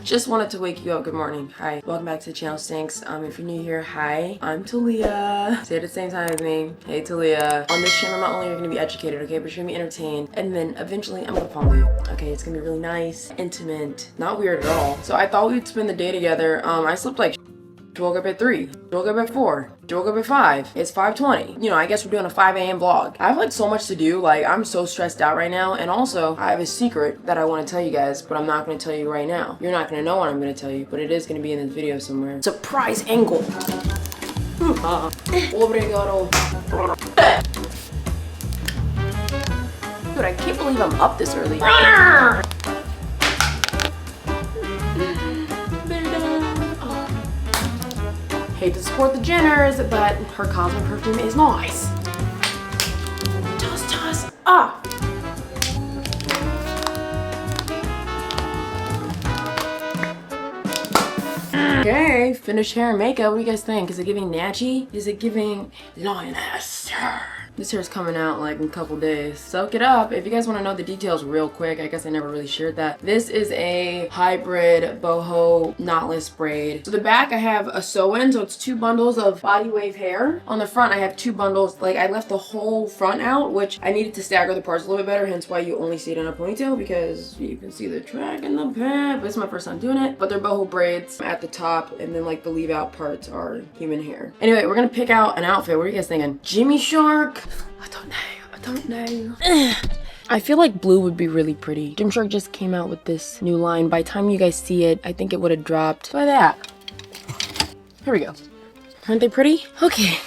Just wanted to wake you up. Good morning. Hi. Welcome back to the channel, Stinks. If you're new here, hi. I'm Talia. Say it at the same time as me. Hey, Talia. On this channel, not only are you gonna be educated, okay, but you're gonna be entertained, and then eventually I'm gonna follow you. Okay, it's gonna be really nice, intimate, not weird at all. So I thought we'd spend the day together. I slept like woke up at 3, woke up at 4, woke up at 5. It's 5:20. You know, I guess we're doing a 5 a.m. vlog. I have like so much to do. Like, I'm so stressed out right now. And also, I have a secret that I want to tell you guys, but I'm not going to tell you right now. You're not going to know what I'm going to tell you, but it is going to be in this video somewhere. Surprise angle. Obrigado. Dude, I can't believe I'm up this early. Runner! Hate to support the Jenners, but her cosmic perfume is nice. Toss. Ah! Okay, finished hair and makeup. What do you guys think? Is it giving Natchy? Is it giving lioness? This hair's coming out like in a couple days. Soak it up. If you guys want to know the details real quick, I guess I never really shared that. This is a hybrid boho knotless braid. So the back I have a sew-in, so it's 2 bundles of body wave hair. On the front I have 2 bundles. Like, I left the whole front out, which I needed to stagger the parts a little bit better, hence why you only see it in a ponytail, because you can see the track in the back. But it's my first time doing it. But they're boho braids at the top, and then like the leave out parts are human hair. Anyway, we're gonna pick out an outfit. What are you guys thinking? Gymshark? I don't know. I feel like blue would be really pretty. Gymshark just came out with this new line. By the time you guys see it, I think it would have dropped by that. Here we go. Aren't they pretty? Okay,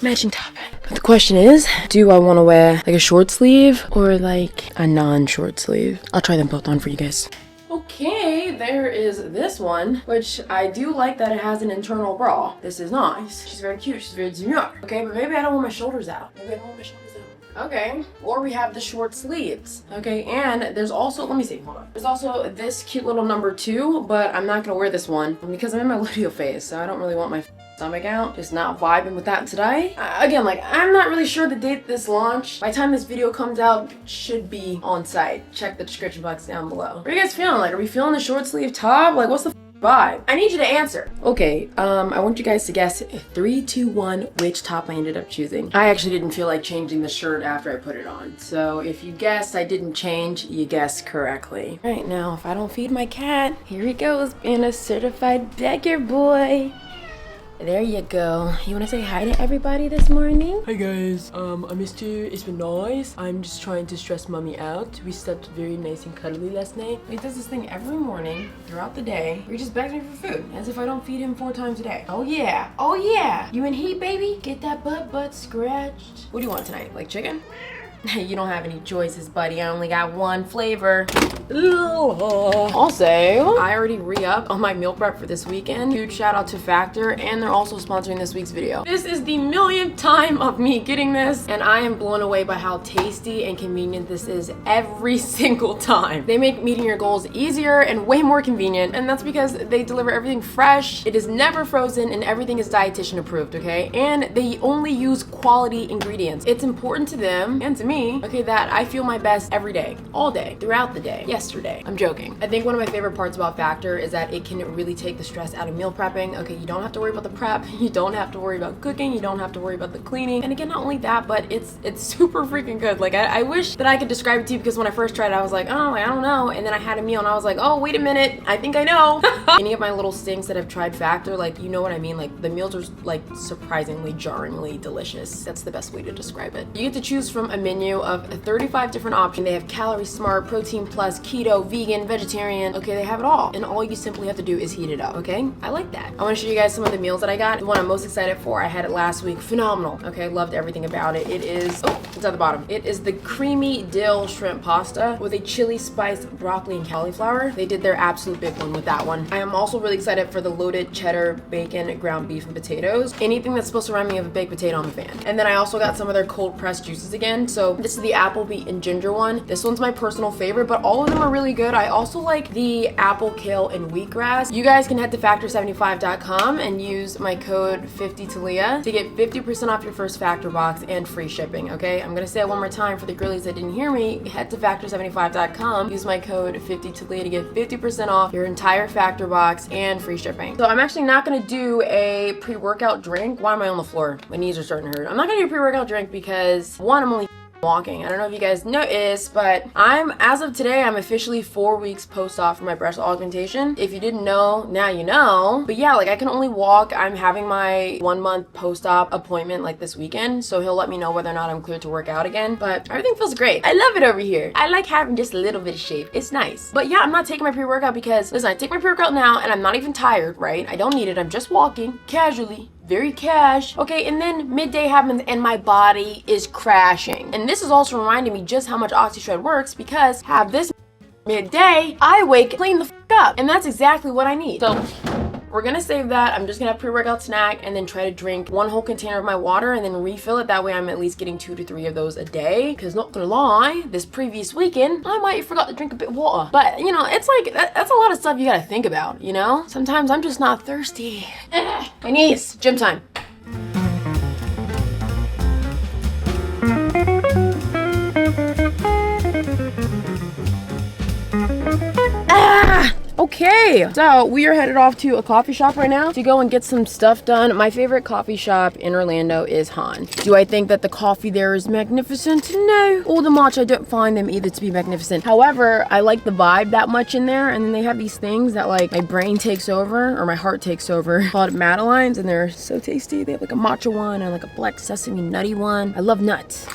matching top. But the question is, do I want to wear like a short sleeve or like a non-short sleeve? I'll try them both on for you guys. Okay, there is this one, which I do like that it has an internal bra. This is nice. She's very cute. She's very demure. Okay, but maybe I don't want my shoulders out. Okay, or we have the short sleeves. Okay, and there's also, let me see, hold on. There's also this cute little number 2, but I'm not gonna wear this one because I'm in my luteal phase, so I don't really want my stomach out. Just not vibing with that today. Again, like, I'm not really sure the date this launched. By the time this video comes out, it should be on site. Check the description box down below. What are you guys feeling? Like, are we feeling the short sleeve top? Like, what's the vibe? I need you to answer. Okay, I want you guys to guess 3, 2, 1 which top I ended up choosing. I actually didn't feel like changing the shirt after I put it on. So if you guessed I didn't change, you guessed correctly. All right, now if I don't feed my cat, here he goes being a certified beggar boy. There you go. You want to say hi to everybody this morning? Hi guys, I missed you. It's been nice. I'm just trying to stress mommy out. We slept very nice and cuddly last night. He does this thing every morning throughout the day. He just begs me for food, as if I don't feed him 4 times a day. Oh yeah, oh yeah. You in heat, baby? Get that butt scratched. What do you want tonight? Like chicken? You don't have any choices, buddy. I only got 1 flavor. Also, I already re-upped on my meal prep for this weekend. Huge shout out to Factor, and they're also sponsoring this week's video. This is the millionth time of me getting this, and I am blown away by how tasty and convenient this is every single time. They make meeting your goals easier and way more convenient, and that's because they deliver everything fresh, it is never frozen, and everything is dietitian approved, okay? And they only use quality ingredients. It's important to them, and to me, okay, that I feel my best every day, all day, throughout the day, yesterday. I'm joking. I think one of my favorite parts about Factor is that it can really take the stress out of meal prepping. Okay, you don't have to worry about the prep, you don't have to worry about cooking, you don't have to worry about the cleaning. And again, not only that, but it's super freaking good. Like, I wish that I could describe it to you, because when I first tried it, I was like, oh, I don't know. And then I had a meal and I was like, oh, wait a minute, I think I know. Any of my little stinks that have tried Factor, like, you know what I mean? Like, the meals are like surprisingly, jarringly delicious. That's the best way to describe it. You get to choose from a menu of 35 different options. They have Calorie Smart, Protein Plus, Keto, Vegan, Vegetarian. Okay, they have it all. And all you simply have to do is heat it up, okay? I like that. I want to show you guys some of the meals that I got. The one I'm most excited for, I had it last week. Phenomenal. Okay, I loved everything about it. It is, oh, it's at the bottom. It is the creamy dill shrimp pasta with a chili spiced broccoli and cauliflower. They did their absolute big one with that one. I am also really excited for the loaded cheddar, bacon, ground beef, and potatoes. Anything that's supposed to remind me of a baked potato, I'm a fan. And then I also got some of their cold pressed juices again. So So this is the apple, beet, and ginger one. This one's my personal favorite, but all of them are really good. I also like the apple, kale, and wheatgrass. You guys can head to factor75.com and use my code 50TALIA to get 50% off your first Factor box and free shipping, okay? I'm gonna say it one more time for the girlies that didn't hear me. Head to factor75.com, use my code 50TALIA to get 50% off your entire Factor box and free shipping. So I'm actually not gonna do a pre-workout drink. Why am I on the floor? My knees are starting to hurt. I'm not gonna do a pre-workout drink because one, I'm only walking. I don't know if you guys noticed, but as of today, I'm officially 4 weeks post-op for my breast augmentation. If you didn't know, now you know. But yeah, like I can only walk. I'm having my 1 month post-op appointment like this weekend, so he'll let me know whether or not I'm cleared to work out again. But everything feels great. I love it over here. I like having just a little bit of shape. It's nice. But yeah, I'm not taking my pre-workout because, listen, I take my pre-workout now and I'm not even tired, right? I don't need it. I'm just walking casually. Very cash. Okay, and then midday happens and my body is crashing. And this is also reminding me just how much OxyShred works, because have this midday, I wake clean the f up. And that's exactly what I need. So we're gonna save that. I'm just gonna have pre-workout snack and then try to drink 1 whole container of my water and then refill it. That way I'm at least getting 2 to 3 of those a day. Because not gonna lie, this previous weekend, I might have forgot to drink a bit of water. But you know, it's like, that's a lot of stuff you gotta think about, you know? Sometimes I'm just not thirsty. My knees, gym time. Okay, so we are headed off to a coffee shop right now to go and get some stuff done. My favorite coffee shop in Orlando is Han. Do I think that the coffee there is magnificent? No. All the much, I don't find them either to be magnificent. However, I like the vibe that much in there, and then they have these things that like my brain takes over, or my heart takes over, called Madelines, and they're so tasty. They have like a matcha one and like a black sesame nutty one. I love nuts.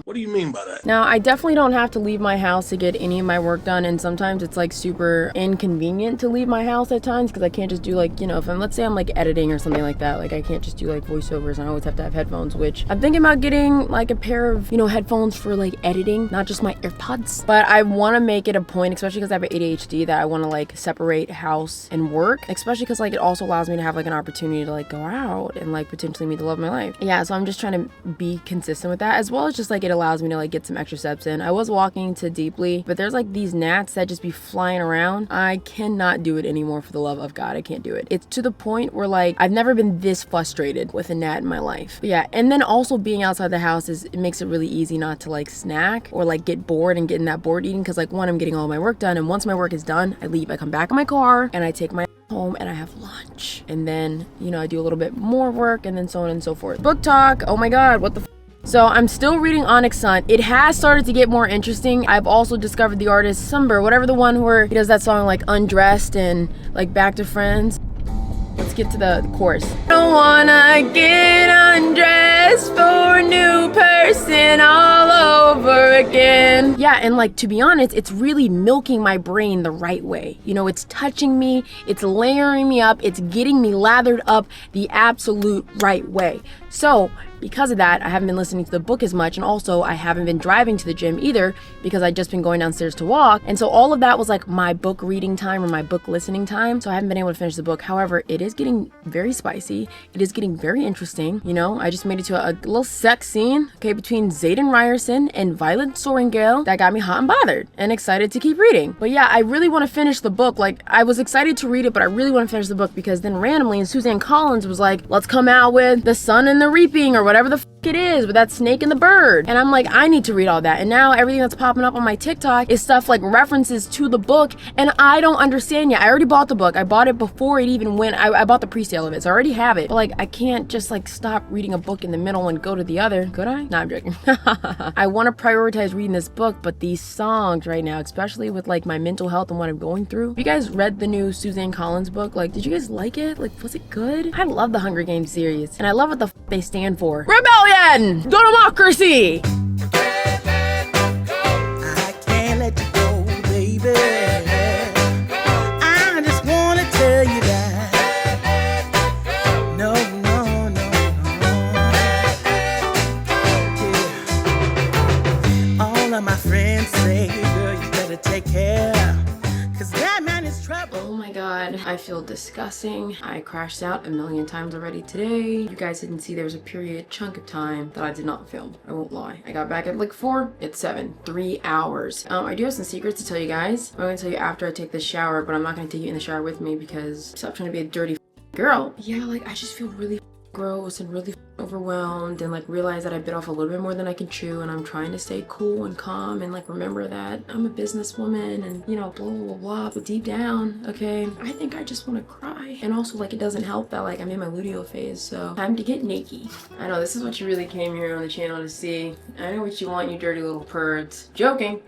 What do you mean by that? Now, I definitely don't have to leave my house to get any of my work done, and sometimes it's like super inconvenient to leave my house at times because I can't just do like, you know, if let's say I'm like editing or something like that, like I can't just do like voiceovers. I always have to have headphones, which I'm thinking about getting like a pair of, you know, headphones for like editing, not just my AirPods. But I want to make it a point, especially because I have ADHD, that I want to like separate house and work, especially because like it also allows me to have like an opportunity to like go out and like potentially meet the love of my life. Yeah, so I'm just trying to be consistent with that, as well as just like it allows me to like get some extra steps in. I was walking to Deeply, but there's like these gnats that just be flying around. I cannot do it anymore, for the love of God. I can't do it. It's to the point where like I've never been this frustrated with a gnat in my life. But yeah, and then also being outside the house it makes it really easy not to like snack or like get bored and get in that bored eating, because like one, I'm getting all my work done, and once my work is done, I leave. I come back in my car and I take my home and I have lunch, and then, you know, I do a little bit more work, and then so on and so forth. Book talk. Oh my God, what the So I'm still reading Onyx Sun. It has started to get more interesting. I've also discovered the artist Sumber, whatever the one where he does that song like Undressed and like Back to Friends. Let's get to the chorus. Don't wanna get undressed for a new person all over again. Yeah, and like, to be honest, it's really milking my brain the right way. You know, it's touching me, it's layering me up, it's getting me lathered up the absolute right way. So because of that, I haven't been listening to the book as much, and also I haven't been driving to the gym either because I've just been going downstairs to walk. And so all of that was like my book reading time or my book listening time. So I haven't been able to finish the book. However, it is getting very spicy. It is getting very interesting. You know, I just made it to a little sex scene, okay, between Zayden Ryerson and Violet Sorrengail that got me hot and bothered and excited to keep reading. But yeah, I really want to finish the book. Like, I was excited to read it, but I really want to finish the book because then randomly Suzanne Collins was like, let's come out with The Sun and the Reaping or whatever the it is with that snake and the bird. And I'm like, I need to read all that. And now everything that's popping up on my TikTok is stuff like references to the book, and I don't understand yet. I already bought the book. I bought it before it even went. I bought the pre-sale of it, so I already have it. But like, I can't just like stop reading a book in the middle and go to the other. Could I? No, I'm joking. I want to prioritize reading this book, but these songs right now, especially with like my mental health and what I'm going through. Have you guys read the new Suzanne Collins book? Like, did you guys like it? Like, was it good? I love the Hunger Games series, and I love what the they stand for. Rebellion! Democracy! I can't let you go, baby. I just wanna tell you that. No, no, no, no. Yeah. All of my friends say, girl, you better take care, 'cause that man is trouble. Oh my god, I feel disgusting. I crashed out a million times already today. You guys didn't see there was a period chunk of time that I did not film. I won't lie. I got back at like 4, it's 7, 3 hours. I do have some secrets to tell you guys. I'm gonna tell you after I take this shower, but I'm not gonna take you in the shower with me because stop trying to be a dirty girl. Yeah, like I just feel really gross and really overwhelmed and like realize that I bit off a little bit more than I can chew, and I'm trying to stay cool and calm and like remember that I'm a businesswoman and you know blah blah blah, but deep down, okay, I think I just want to cry. And also like it doesn't help that like I'm in my luteal phase, so time to get naked. I know this is what you really came here on the channel to see. I know what you want, you dirty little perds. Joking.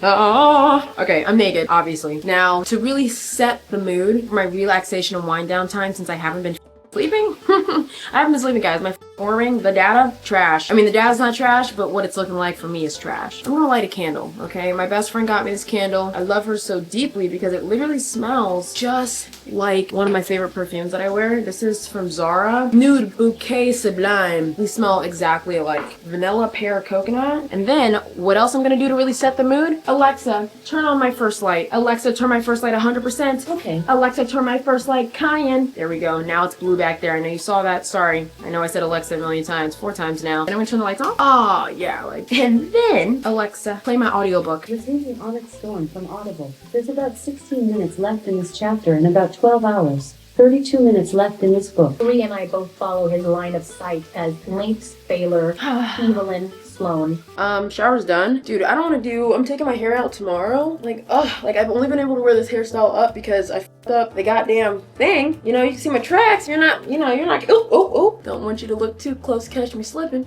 Oh. Okay, I'm naked, obviously. Now, to really set the mood for my relaxation and wind down time, since I haven't been sleeping. I haven't been sleeping, guys. My ring, the data, trash. I mean, the data's not trash, but what it's looking like for me is trash. I'm gonna light a candle, okay? My best friend got me this candle. I love her so deeply because it literally smells just like one of my favorite perfumes that I wear. This is from Zara. Nude Bouquet Sublime. These smell exactly like vanilla pear coconut. And then, what else I'm gonna do to really set the mood? Alexa, turn on my first light. Alexa, turn my first light 100%. Okay. Alexa, turn my first light cayenne. There we go. Now it's blue back there. I know you saw that. Sorry. I know I said Alexa a million times, 4 times now. And I'm gonna turn the lights off. Oh, yeah, like. And then, Alexa, play my audiobook. Listening to Onyx Storm from Audible. There's about 16 minutes left in this chapter and about 12 hours. 32 minutes left in this book. Bree and I both follow his line of sight as Lynx, Baylor, Evelyn, Sloan. Shower's done. Dude, I don't want to do, I'm taking my hair out tomorrow. Like, ugh, like I've only been able to wear this hairstyle up because I f***ed up the goddamn thing. You know, you can see my tracks. You're not, Don't want you to look too close to catch me slipping.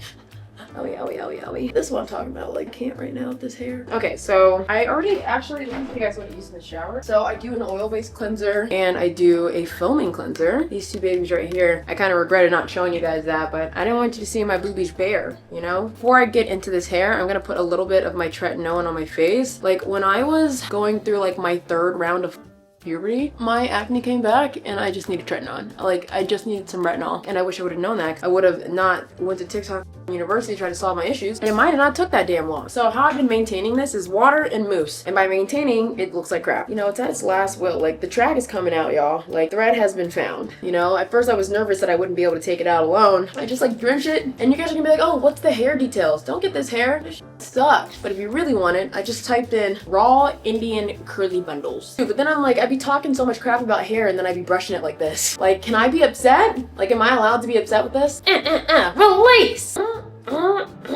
Owie, owie, owie, owie. This is what I'm talking about. Like, can't right now with this hair. Okay, so I already actually, let me tell you guys what I use in the shower. So I do an oil-based cleanser and I do a foaming cleanser. These two babies right here. I kind of regretted not showing you guys that, but I didn't want you to see my boobies bare, you know? Before I get into this hair, I'm gonna put a little bit of my tretinoin on my face. Like, when I was going through like my 3rd round of puberty, my acne came back and I just needed tretinoin. Like, I just needed some retinol, and I wish I would have known that. I would have not went to TikTok University trying to solve my issues, and it might have not took that damn long. So how I've been maintaining this is water and mousse, and by maintaining, it looks like crap. You know, it's at its last will. Like, the track is coming out, y'all. Like, thread has been found. You know, at first I was nervous that I wouldn't be able to take it out alone. I just like drench it, and you guys are gonna be like, oh, what's the hair details? Don't get this hair. This shit sucks. But if you really want it, I just typed in raw Indian curly bundles. Dude, but then I'm like, I'd be talking so much crap about hair and then I'd be brushing it like this. Like, can I be upset? Like, am I allowed to be upset with this? Release!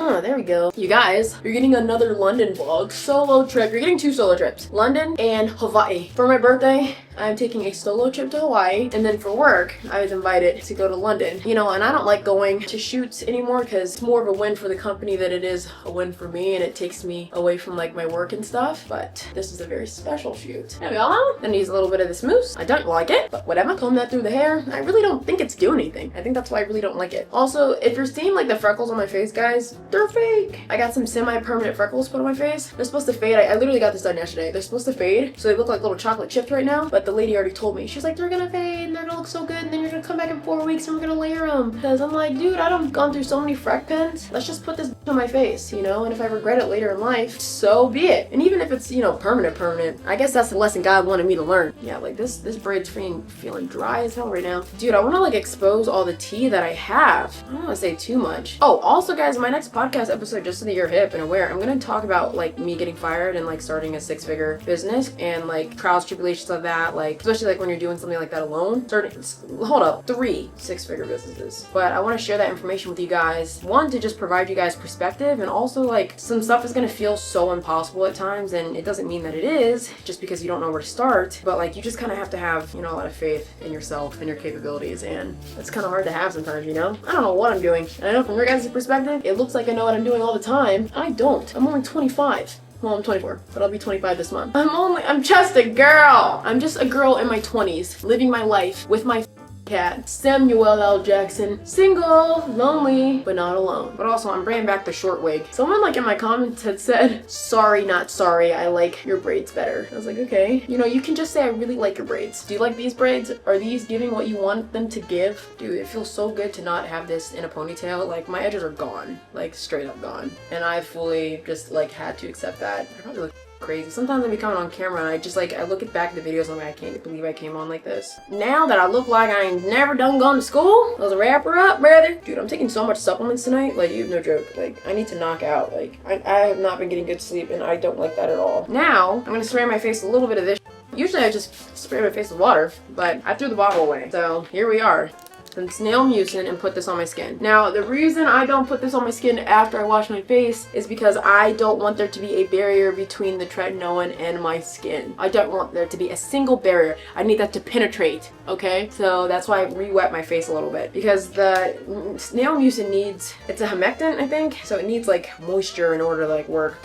There we go. You guys, you're getting another London vlog. Solo trip. You're getting 2 solo trips. London and Hawaii. For my birthday, I'm taking a solo trip to Hawaii, and then for work, I was invited to go to London. You know, and I don't like going to shoots anymore because it's more of a win for the company than it is a win for me, and it takes me away from like my work and stuff. But this is a very special shoot. There we go. Then use a little bit of this mousse. I don't like it, but whatever. Comb that through the hair. I really don't think it's doing anything. I think that's why I really don't like it. Also, if you're seeing like the freckles on my face, guys, they're fake. I got some semi-permanent freckles put on my face. They're supposed to fade. I literally got this done yesterday. They're supposed to fade, so they look like little chocolate chips right now, but the lady already told me. She's like, they're gonna fade and they're gonna look so good, and then you're gonna come back in 4 weeks and we're gonna layer them. Because I'm like, dude, I done gone through so many freck pens. Let's just put this on my face, you know? And if I regret it later in life, so be it. And even if it's, you know, permanent, I guess that's the lesson God wanted me to learn. Yeah, like this braid's feeling dry as hell right now. Dude, I wanna like expose all the tea that I have. I don't wanna say too much. Oh, also guys, my next podcast episode, just so that you're hip and aware, I'm gonna talk about like me getting fired and like starting a 6-figure business and like trials, tribulations of that, like especially like when you're doing something like that alone. 3 6-figure businesses. But I want to share that information with you guys. One, to just provide you guys perspective, and also like some stuff is gonna feel so impossible at times, and it doesn't mean that it is just because you don't know where to start, but like you just kind of have to have, you know, a lot of faith in yourself and your capabilities, and it's kind of hard to have sometimes, you know? I don't know what I'm doing. And I know from your guys' perspective, it looks like I know what I'm doing all the time. I don't. I'm only 25. Well, I'm 24, but I'll be 25 this month. I'm just a girl. I'm just a girl in my 20s, living my life with my cat, Samuel L. Jackson. Single, lonely, but not alone. But also, I'm bringing back the short wig. Someone like in my comments had said, sorry, not sorry, I like your braids better. I was like, okay. You know, you can just say I really like your braids. Do you like these braids? Are these giving what you want them to give? Dude, it feels so good to not have this in a ponytail. Like, my edges are gone. Like, straight up gone. And I fully just, like, had to accept that. I probably look crazy. Sometimes I be coming on camera and I just like, I look at back at the videos and I'm like, I can't believe I came on like this. Now that I look like I ain't never done gone to school, let's wrap her up, brother. Dude, I'm taking so much supplements tonight. Like, you have no joke. Like, I need to knock out. Like, I have not been getting good sleep and I don't like that at all. Now, I'm gonna spray my face a little bit of this. Usually I just spray my face with water, but I threw the bottle away. So here we are. Some snail mucin and put this on my skin. Now, the reason I don't put this on my skin after I wash my face is because I don't want there to be a barrier between the tretinoin and my skin. I don't want there to be a single barrier. I need that to penetrate, okay? So that's why I re-wet my face a little bit, because the snail mucin needs, it's a humectant, I think, so it needs like moisture in order to like work.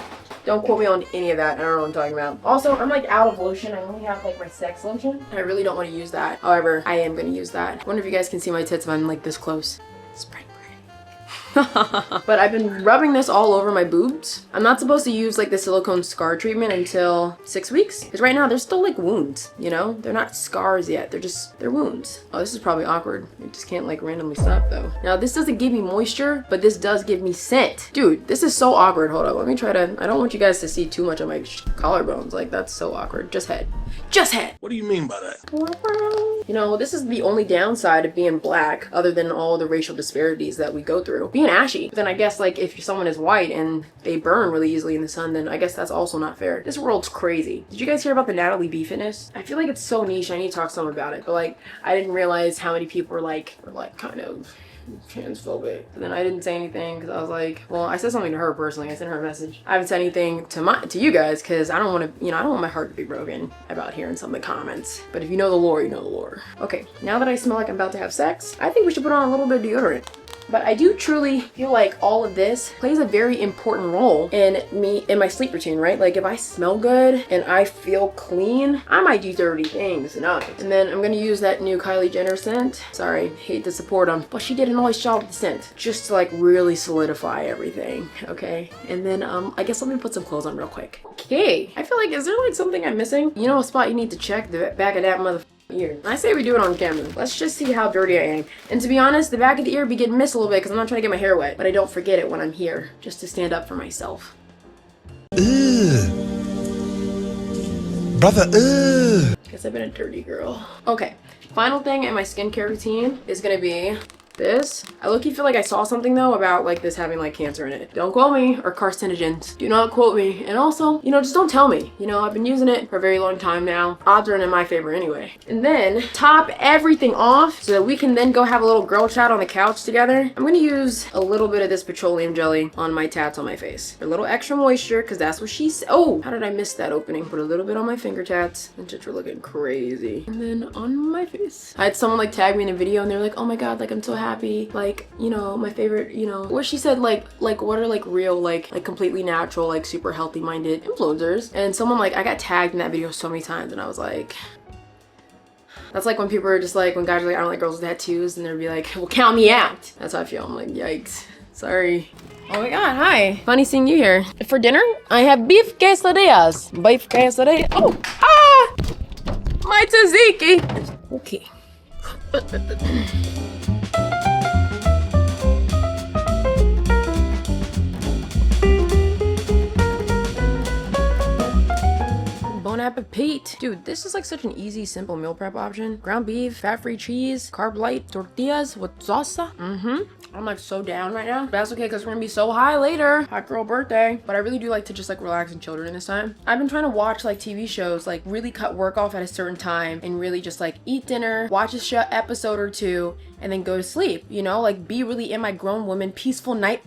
Don't quote me on any of that. I don't know what I'm talking about. Also, I'm like out of lotion. I only have like my sex lotion. I really don't want to use that. However, I am going to use that. I wonder if you guys can see my tits if I'm like this close. Spring. But I've been rubbing this all over my boobs. I'm not supposed to use like the silicone scar treatment until 6 weeks. Because right now they're still like wounds, you know? They're not scars yet. They're wounds. Oh, this is probably awkward. You just can't like randomly stop though. Now this doesn't give me moisture, but this does give me scent. Dude, this is so awkward. Hold up, let me try to, I don't want you guys to see too much of my collarbones. Like that's so awkward. Just head. Just head. What do you mean by that? You know, this is the only downside of being black, other than all the racial disparities that we go through. Being ashy. But then I guess like if someone is white and they burn really easily in the sun, then I guess that's also not fair. This world's crazy. Did you guys hear about the Natalie B fitness? I feel like it's so niche. I need to talk to someone about it. But like, I didn't realize how many people were like kind of transphobic. And then I didn't say anything because I was like, well, I said something to her personally. I sent her a message. I haven't said anything to you guys because I don't want to, you know, I don't want my heart to be broken about hearing some of the comments. But if you know the lore, you know the lore. Okay, now that I smell like I'm about to have sex, I think we should put on a little bit of deodorant. But I do truly feel like all of this plays a very important role in my sleep routine, right? Like if I smell good and I feel clean, I might do dirty things tonight. And then I'm gonna use that new Kylie Jenner scent. Sorry, hate to support them, but she did a nice job with the scent. Just to like really solidify everything, okay? And then I guess let me put some clothes on real quick. Okay, I feel like, is there like something I'm missing? You know a spot you need to check? The back of that motherfucker. Ear. I say we do it on camera. Let's just see how dirty I am. And to be honest, the back of the ear be getting missed a little bit because I'm not trying to get my hair wet, but I don't forget it when I'm here, just to stand up for myself. Ugh. Brother, ugh. Guess I've been a dirty girl. Okay, final thing in my skincare routine is gonna be this. I low-key feel like I saw something though about like this having like cancer in it. Don't quote me, or carcinogens. Do not quote me. And also, you know, just don't tell me. You know, I've been using it for a very long time now. Odds are in my favor anyway. And then top everything off so that we can then go have a little girl chat on the couch together. I'm gonna use a little bit of this petroleum jelly on my tats on my face. For a little extra moisture, because that's what she said. Oh, how did I miss that opening? Put a little bit on my finger tats and just we're looking crazy. And then on my face. I had someone like tag me in a video and they're like, oh my god, like I'm so happy, like, you know, my favorite, you know, what she said, like what are like real, like completely natural, like super healthy minded influencers. And someone like, I got tagged in that video so many times and I was like, that's like when people are just like, when guys are like, I don't like girls with tattoos, and they'll be like, well, count me out. That's how I feel. I'm like, yikes, sorry. Oh my god, hi. Funny seeing you here. For dinner, I have beef quesadillas. Beef quesadillas. Oh, ah! My tzatziki. Okay. Bon appetit. Dude, this is like such an easy, simple meal prep option. Ground beef, fat-free cheese, carb light tortillas with salsa. I'm like so down right now. But that's okay because we're gonna be so high later. Hot girl birthday. But I really do like to just like relax and chill during this time. I've been trying to watch like TV shows, like really cut work off at a certain time and really just like eat dinner, watch a episode or two, and then go to sleep, you know, like be really in my grown woman peaceful night.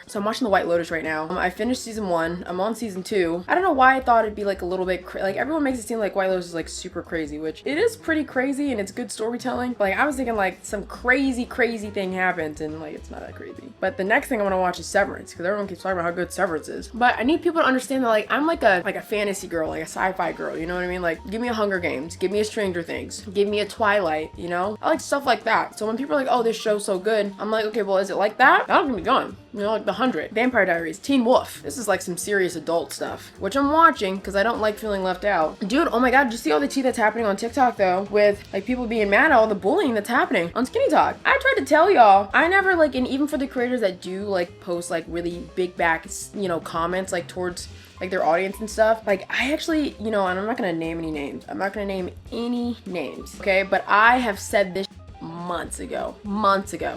So I'm watching The White Lotus right now. I finished season 1. I'm on season 2. I don't know why I thought it'd be like a little bit like everyone makes it seem like White Lotus is like super crazy, which it is pretty crazy and it's good storytelling. But like I was thinking like some crazy thing happened and like it's not that crazy. But the next thing I want to watch is Severance because everyone keeps talking about how good Severance is. But I need people to understand that like I'm like a fantasy girl, like a sci-fi girl, you know what I mean? Like give me a Hunger Games, give me a Stranger Things, give me a Twilight, you know? I like stuff like that. So when people are like, oh, this show's so good, I'm like, okay, well, is it like that? That'll get me going. You know, like The 100, Vampire Diaries, Teen Wolf. This is like some serious adult stuff, which I'm watching because I don't like feeling left out. Dude, oh my god, did you see all the tea that's happening on TikTok though with like people being mad at all the bullying that's happening on Skinny Talk? I tried to tell y'all, I never like, and even for the creators that do like post like really big back, you know, comments like towards like their audience and stuff. Like I actually, you know, and I'm not gonna name any names. I'm not gonna name any names, okay? But I have said this months ago.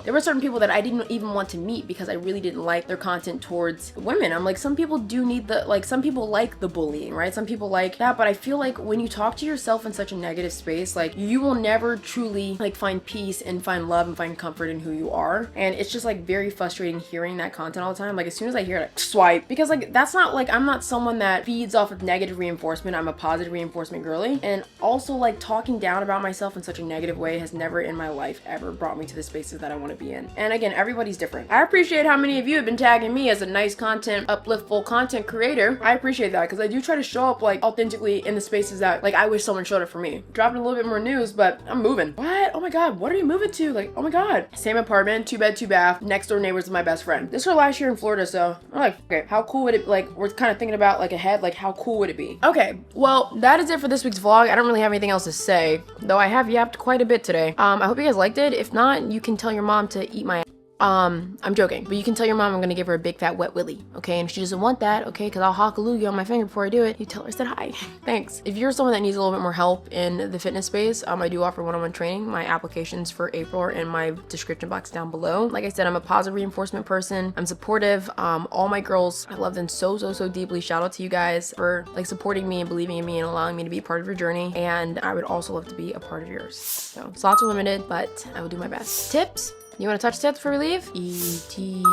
There were certain people that I didn't even want to meet because I really didn't like their content towards women. I'm like, some people do need the, like, some people like the bullying, right? Some people like that, but I feel like when you talk to yourself in such a negative space, like, you will never truly, like, find peace and find love and find comfort in who you are. And it's just, like, very frustrating hearing that content all the time. Like, as soon as I hear it, like, swipe. Because, like, that's not, like, I'm not someone that feeds off of negative reinforcement. I'm a positive reinforcement girly. And also, like, talking down about myself in such a negative way has never in my life ever brought me to the spaces that I want to be in. And again, everybody's different. I appreciate how many of you have been tagging me as a nice content, upliftful content creator. I appreciate that because I do try to show up like authentically in the spaces that like I wish someone showed up for me. Dropping a little bit more news, but I'm moving. What? Oh my god, what are you moving to? Like, oh my god. Same apartment, 2 bed, 2 bath, next door neighbors with my best friend. This was last year in Florida, so I'm like, okay, how cool would it, like, we're kind of thinking about like ahead, like how cool would it be? Okay, well, that is it for this week's vlog. I don't really have anything else to say, though I have yapped quite a bit today. I hope you guys liked it. If not, you can tell your mom to eat my I'm joking, but you can tell your mom I'm gonna give her a big fat wet willy, okay? And if she doesn't want that, okay, because I'll hallelujah on my finger before I do it, you tell her I said hi. Thanks. If you're someone that needs a little bit more help in the fitness space, I do offer one-on-one training. My applications for April are in my description box down below. Like I said, I'm a positive reinforcement person. I'm supportive. All my girls, I love them so deeply. Shout out to you guys for like supporting me and believing in me and allowing me to be a part of your journey. And I would also love to be a part of yours. So slots are limited, but I will do my best. Tips? You want to touch tips before we leave? E.T.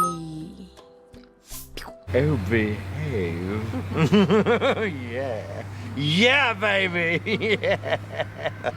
Oh, behave. Yeah. Yeah, baby. Yeah.